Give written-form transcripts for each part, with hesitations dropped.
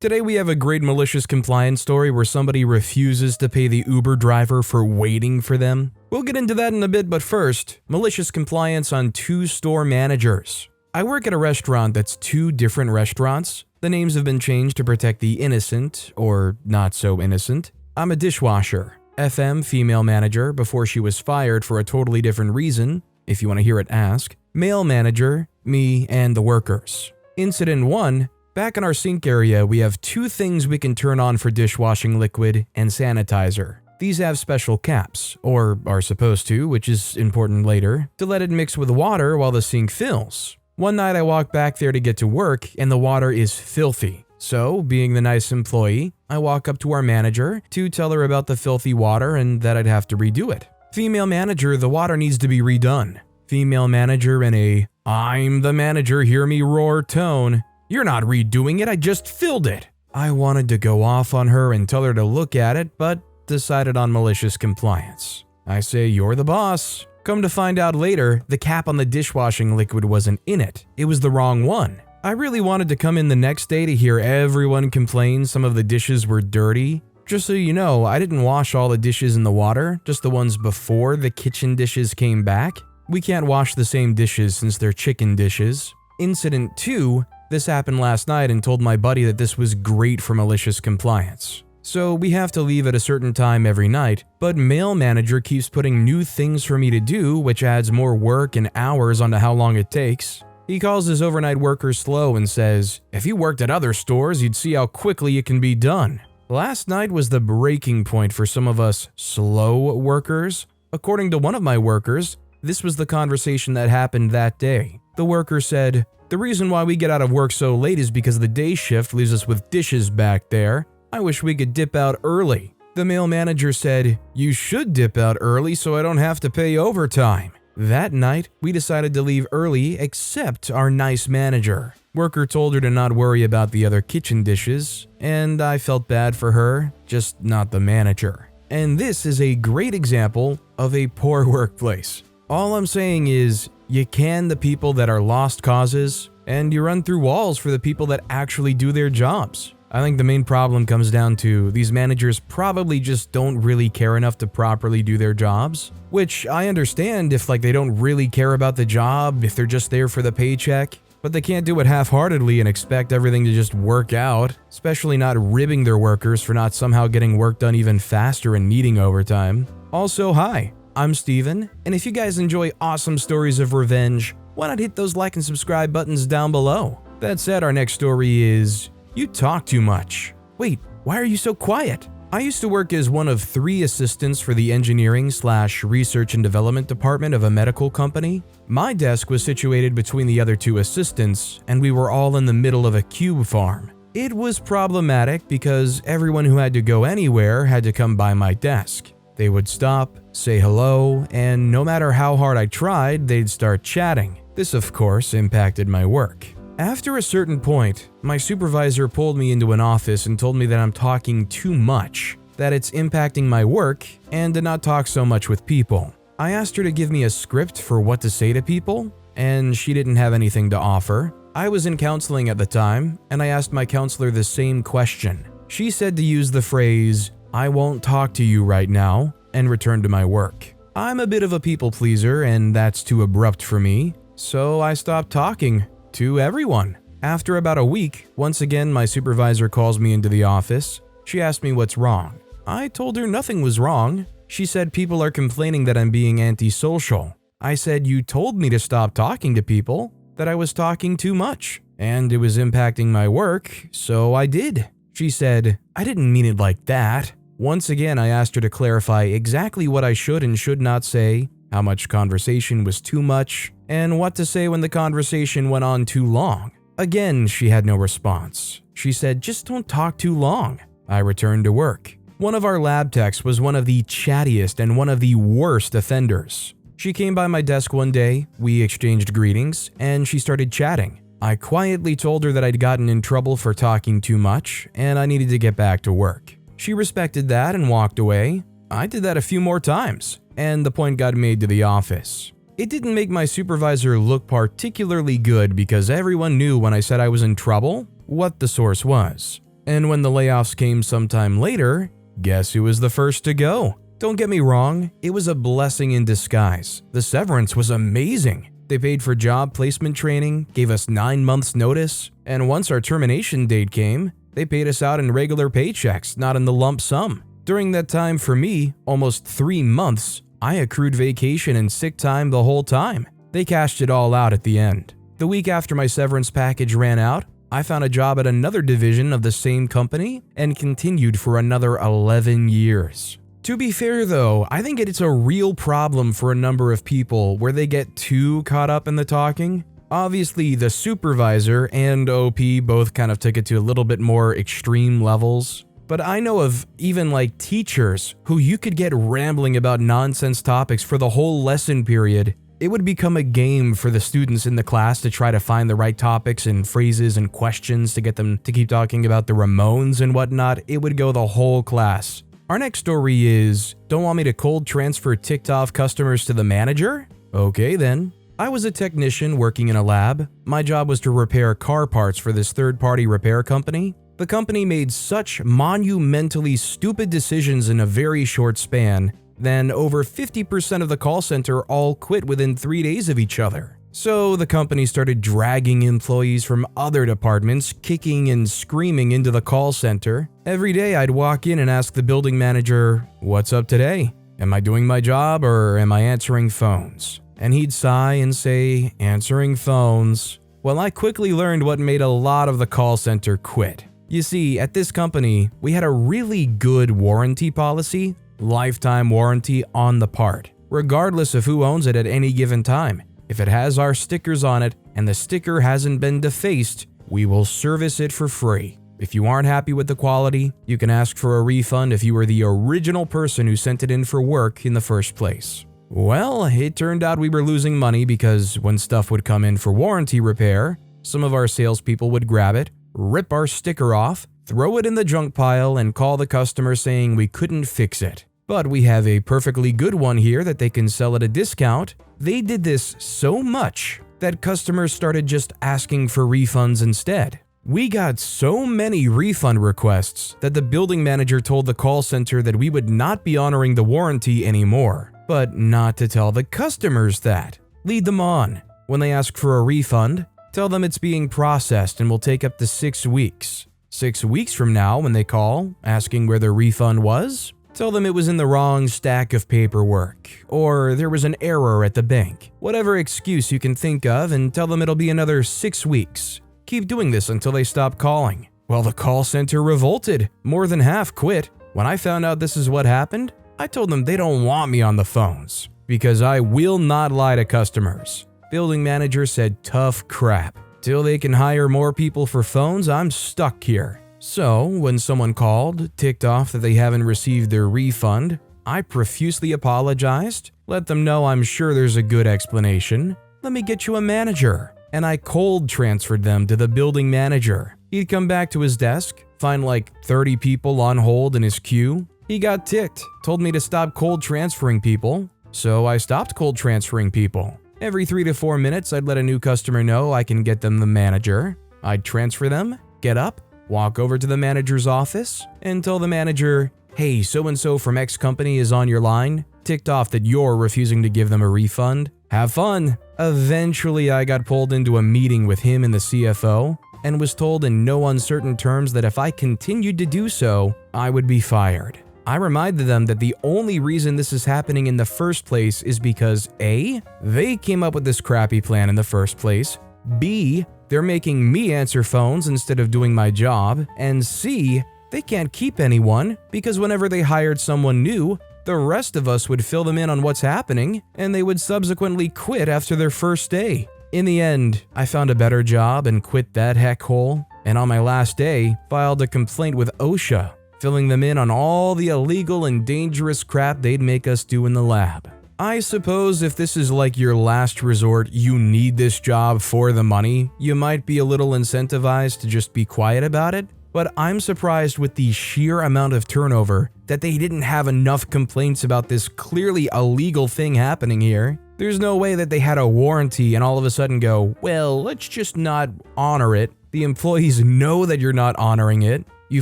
Today we have a great malicious compliance story where somebody refuses to pay the Uber driver for waiting for them. We'll get into that in a bit, but first, malicious compliance on 2 store managers. I work at a restaurant that's 2 different restaurants. The names have been changed to protect the innocent, or not so innocent. I'm a dishwasher. FM, female manager, before she was fired for a totally different reason. If you want to hear it, ask. Male manager, me and the workers. Incident 1. Back in our sink area, we have 2 things we can turn on for dishwashing liquid and sanitizer. These have special caps, or are supposed to, which is important later, to let it mix with water while the sink fills. One night I walk back there to get to work and the water is filthy. So, being the nice employee, I walk up to our manager to tell her about the filthy water and that I'd have to redo it. Female manager, the water needs to be redone. Female manager in a, "I'm the manager, hear me roar" tone. "You're not redoing it, I just filled it." I wanted to go off on her and tell her to look at it, but decided on malicious compliance. I say, "You're the boss." Come to find out later, the cap on the dishwashing liquid wasn't in it. It was the wrong one. I really wanted to come in the next day to hear everyone complain some of the dishes were dirty. Just so you know, I didn't wash all the dishes in the water, just the ones before the kitchen dishes came back. We can't wash the same dishes since they're chicken dishes. Incident 2. This happened last night and told my buddy that this was great for malicious compliance. So we have to leave at a certain time every night, but male manager keeps putting new things for me to do, which adds more work and hours onto how long it takes. He calls his overnight workers slow and says, "If you worked at other stores, you'd see how quickly it can be done." Last night was the breaking point for some of us slow workers. According to one of my workers, this was the conversation that happened that day. The worker said, "The reason why we get out of work so late is because the day shift leaves us with dishes back there. I wish we could dip out early." The male manager said, "You should dip out early so I don't have to pay overtime." That night, we decided to leave early except our nice manager. Worker told her to not worry about the other kitchen dishes, and I felt bad for her, just not the manager. And this is a great example of a poor workplace. All I'm saying is, you can the people that are lost causes, and you run through walls for the people that actually do their jobs. I think the main problem comes down to these managers probably just don't really care enough to properly do their jobs, which I understand if they don't really care about the job, if they're just there for the paycheck, but they can't do it half-heartedly and expect everything to just work out, especially not ribbing their workers for not somehow getting work done even faster and needing overtime. Also, hi, I'm Steven, and if you guys enjoy awesome stories of revenge, why not hit those like and subscribe buttons down below? That said, our next story is, "You talk too much." Wait, why are you so quiet? I used to work as one of 3 assistants for the engineering/research and development department of a medical company. My desk was situated between the other 2 assistants, and we were all in the middle of a cube farm. It was problematic because everyone who had to go anywhere had to come by my desk. They would stop, say hello, and no matter how hard I tried, they'd start chatting. This, of course, impacted my work. After a certain point, my supervisor pulled me into an office and told me that I'm talking too much, that it's impacting my work, and to not talk so much with people. I asked her to give me a script for what to say to people, and she didn't have anything to offer. I was in counseling at the time, and I asked my counselor the same question. She said to use the phrase, "I won't talk to you right now," and return to my work. I'm a bit of a people pleaser, and that's too abrupt for me, so I stopped talking to everyone. After about a week, once again my supervisor calls me into the office. She asked me what's wrong. I told her nothing was wrong. She said people are complaining that I'm being antisocial. I said, "You told me to stop talking to people, that I was talking too much, and it was impacting my work, so I did." She said, "I didn't mean it like that." Once again, I asked her to clarify exactly what I should and should not say, how much conversation was too much, and what to say when the conversation went on too long. Again, she had no response. She said, "Just don't talk too long." I returned to work. One of our lab techs was one of the chattiest and one of the worst offenders. She came by my desk one day, we exchanged greetings, and she started chatting. I quietly told her that I'd gotten in trouble for talking too much, and I needed to get back to work. She respected that and walked away. I did that a few more times, and the point got made to the office. It didn't make my supervisor look particularly good because everyone knew when I said I was in trouble what the source was. And when the layoffs came sometime later, guess who was the first to go? Don't get me wrong, it was a blessing in disguise. The severance was amazing. They paid for job placement training, gave us 9 months notice, and once our termination date came, they paid us out in regular paychecks, not in the lump sum. During that time for me, almost 3 months, I accrued vacation and sick time the whole time. They cashed it all out at the end. The week after my severance package ran out, I found a job at another division of the same company and continued for another 11 years. To be fair though, I think it's a real problem for a number of people where they get too caught up in the talking. Obviously, the supervisor and OP both kind of took it to a little bit more extreme levels. But I know of even like teachers who you could get rambling about nonsense topics for the whole lesson period. It would become a game for the students in the class to try to find the right topics and phrases and questions to get them to keep talking about the Ramones and whatnot. It would go the whole class. Our next story is, don't want me to cold transfer ticked off customers to the manager? Okay then. I was a technician working in a lab. My job was to repair car parts for this third-party repair company. The company made such monumentally stupid decisions in a very short span, then over 50% of the call center all quit within 3 days of each other. So the company started dragging employees from other departments, kicking and screaming into the call center. Every day I'd walk in and ask the building manager, "What's up today? Am I doing my job or am I answering phones?" And he'd sigh and say, "Answering phones." Well, I quickly learned what made a lot of the call center quit. You see, at this company, we had a really good warranty policy, lifetime warranty on the part, regardless of who owns it at any given time. If it has our stickers on it and the sticker hasn't been defaced, we will service it for free. If you aren't happy with the quality, you can ask for a refund if you were the original person who sent it in for work in the first place. Well, it turned out we were losing money because when stuff would come in for warranty repair, some of our salespeople would grab it, rip our sticker off, throw it in the junk pile, and call the customer saying we couldn't fix it. But we have a perfectly good one here that they can sell at a discount. They did this so much that customers started just asking for refunds instead. We got so many refund requests that the building manager told the call center that we would not be honoring the warranty anymore, but not to tell the customers that. Lead them on. When they ask for a refund, tell them it's being processed and will take up to 6 weeks. 6 weeks from now, when they call, asking where their refund was, tell them it was in the wrong stack of paperwork, or there was an error at the bank. Whatever excuse you can think of, and tell them it'll be another 6 weeks. Keep doing this until they stop calling. Well, the call center revolted. More than half quit. When I found out this is what happened, I told them they don't want me on the phones, because I will not lie to customers. Building manager said tough crap. Till they can hire more people for phones, I'm stuck here. So, when someone called, ticked off that they haven't received their refund, I profusely apologized, let them know I'm sure there's a good explanation. Let me get you a manager. And I cold transferred them to the building manager. He'd come back to his desk, find like 30 people on hold in his queue. He got ticked, told me to stop cold transferring people. So I stopped cold transferring people. Every 3 to 4 minutes, I'd let a new customer know I can get them the manager. I'd transfer them, get up, walk over to the manager's office, and tell the manager, "Hey, so-and-so from X company is on your line, ticked off that you're refusing to give them a refund. Have fun." Eventually, I got pulled into a meeting with him and the CFO, and was told in no uncertain terms that if I continued to do so, I would be fired. I reminded them that the only reason this is happening in the first place is because A, they came up with this crappy plan in the first place, B, they're making me answer phones instead of doing my job, and C, they can't keep anyone because whenever they hired someone new, the rest of us would fill them in on what's happening, and they would subsequently quit after their first day. In the end, I found a better job and quit that heck hole, and on my last day, filed a complaint with OSHA, filling them in on all the illegal and dangerous crap they'd make us do in the lab. I suppose if this is like your last resort, you need this job for the money, you might be a little incentivized to just be quiet about it, but I'm surprised with the sheer amount of turnover that they didn't have enough complaints about this clearly illegal thing happening here. There's no way that they had a warranty and all of a sudden go, well, let's just not honor it. The employees know that you're not honoring it. You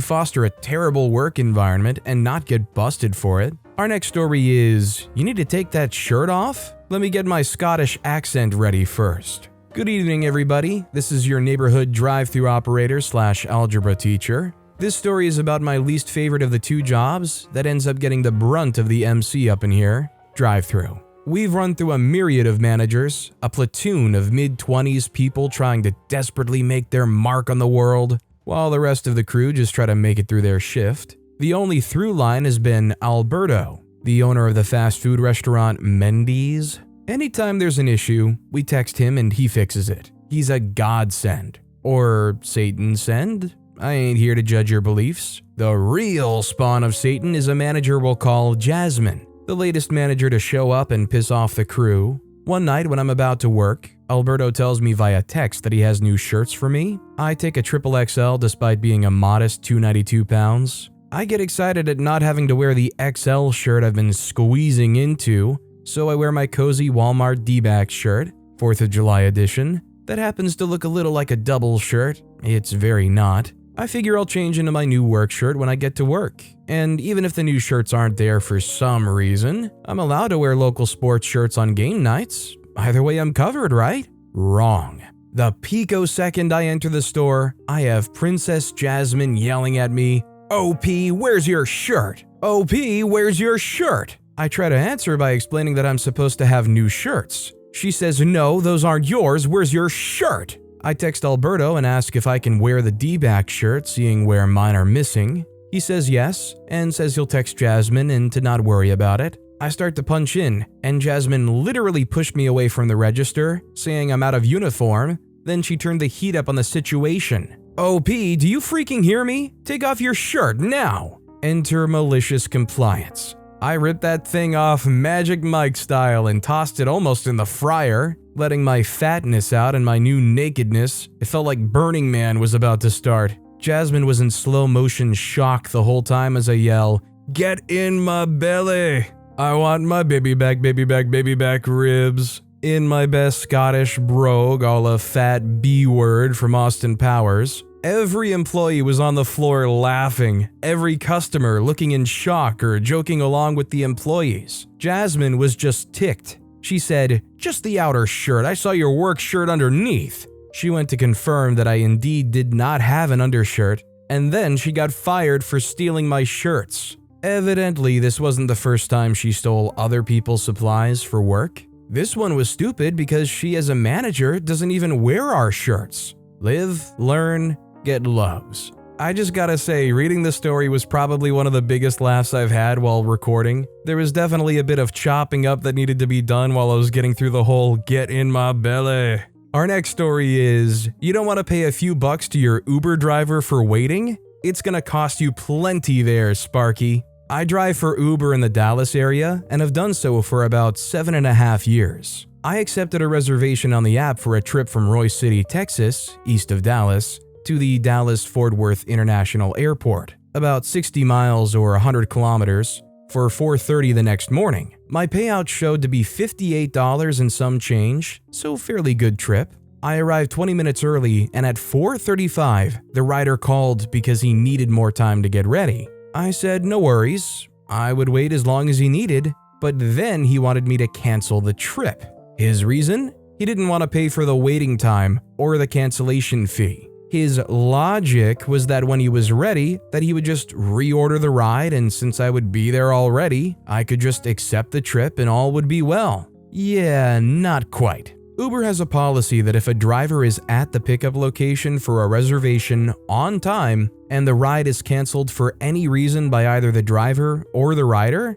foster a terrible work environment and not get busted for it. Our next story is, you need to take that shirt off? Let me get my Scottish accent ready first. Good evening, everybody. This is your neighborhood drive-thru operator / algebra teacher. This story is about my least favorite of the two jobs that ends up getting the brunt of the MC up in here, drive-thru. We've run through a myriad of managers, a platoon of mid-20s people trying to desperately make their mark on the world, while the rest of the crew just try to make it through their shift. The only through line has been Alberto, the owner of the fast food restaurant Mendy's. Anytime there's an issue, we text him and he fixes it. He's a godsend. Or Satan send? I ain't here to judge your beliefs. The real spawn of Satan is a manager we'll call Jasmine, the latest manager to show up and piss off the crew. One night when I'm about to work, Alberto tells me via text that he has new shirts for me. I take a XXL despite being a modest 292 pounds. I get excited at not having to wear the XL shirt I've been squeezing into, so I wear my cozy Walmart D-back shirt, 4th of July edition, that happens to look a little like a double shirt. It's very not. I figure I'll change into my new work shirt when I get to work. And even if the new shirts aren't there for some reason, I'm allowed to wear local sports shirts on game nights. Either way, I'm covered, right? Wrong. The picosecond I enter the store, I have Princess Jasmine yelling at me, "OP, where's your shirt? OP, where's your shirt?" I try to answer by explaining that I'm supposed to have new shirts. She says, "No, those aren't yours. Where's your shirt?" I text Alberto and ask if I can wear the D-back shirt, seeing where mine are missing. He says yes, and says he'll text Jasmine and to not worry about it. I start to punch in, and Jasmine literally pushed me away from the register, saying I'm out of uniform. Then she turned the heat up on the situation. "OP, do you freaking hear me? Take off your shirt now!" Enter Malicious Compliance. I ripped that thing off Magic Mike style and tossed it almost in the fryer, letting my fatness out and my new nakedness. It felt like Burning Man was about to start. Jasmine was in slow motion shock the whole time as I yell, "Get in my belly! I want my baby back ribs." In my best Scottish brogue, all a fat B-word from Austin Powers. Every employee was on the floor laughing, every customer looking in shock or joking along with the employees. Jasmine was just ticked. She said, "Just the outer shirt, I saw your work shirt underneath." She went to confirm that I indeed did not have an undershirt, and then she got fired for stealing my shirts. Evidently, this wasn't the first time she stole other people's supplies for work. This one was stupid because she as a manager doesn't even wear our shirts. Live, learn, get loves. I just gotta say, reading this story was probably one of the biggest laughs I've had while recording. There was definitely a bit of chopping up that needed to be done while I was getting through the whole "get in my belly." Our next story is, you don't want to pay a few bucks to your Uber driver for waiting? It's gonna cost you plenty there, Sparky. I drive for Uber in the Dallas area and have done so for about 7.5 years. I accepted a reservation on the app for a trip from Royce City, Texas, east of Dallas, to the Dallas-Fort Worth International Airport, about 60 miles or 100 kilometers, for 4:30 the next morning. My payout showed to be $58 and some change, so fairly good trip. I arrived 20 minutes early, and at 4:35, the rider called because he needed more time to get ready. I said no worries, I would wait as long as he needed, but then he wanted me to cancel the trip. His reason? He didn't want to pay for the waiting time or the cancellation fee. His logic was that when he was ready, that he would just reorder the ride, and since I would be there already, I could just accept the trip and all would be well. Yeah, not quite. Uber has a policy that if a driver is at the pickup location for a reservation on time and the ride is canceled for any reason by either the driver or the rider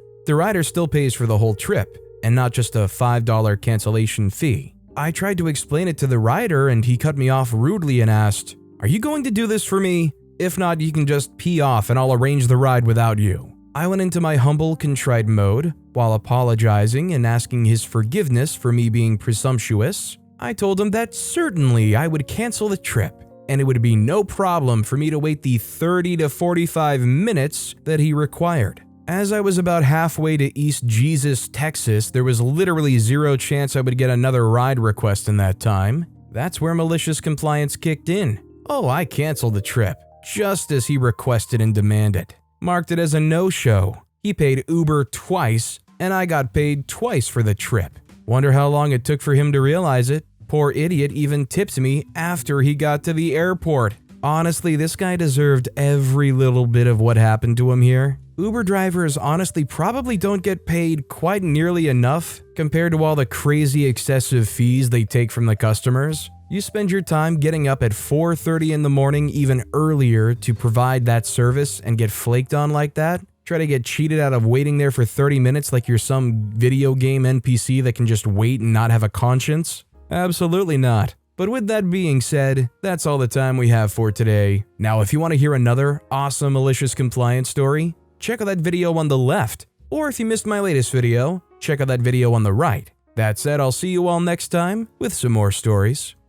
still pays for the whole trip and not just a $5 cancellation fee. I tried to explain it to the rider and he cut me off rudely and asked, "Are you going to do this for me? If not, you can just pee off and I'll arrange the ride without you." I went into my humble, contrite mode while apologizing and asking his forgiveness for me being presumptuous. I told him that certainly I would cancel the trip and it would be no problem for me to wait the 30 to 45 minutes that he required. As I was about halfway to East Jesus, Texas, there was literally zero chance I would get another ride request in that time. That's where Malicious Compliance kicked in. Oh, I canceled the trip. just as he requested and demanded. Marked it as a no-show. He paid Uber twice, and I got paid twice for the trip. Wonder how long it took for him to realize it. Poor idiot even tipped me after he got to the airport. Honestly, this guy deserved every little bit of what happened to him here. Uber drivers honestly probably don't get paid quite nearly enough compared to all the crazy excessive fees they take from the customers. You spend your time getting up at 4:30 in the morning, even earlier, to provide that service and get flaked on like that? Try to get cheated out of waiting there for 30 minutes like you're some video game NPC that can just wait and not have a conscience? Absolutely not. But with that being said, that's all the time we have for today. Now, if you want to hear another awesome malicious compliance story, check out that video on the left. Or if you missed my latest video, check out that video on the right. That said, I'll see you all next time with some more stories.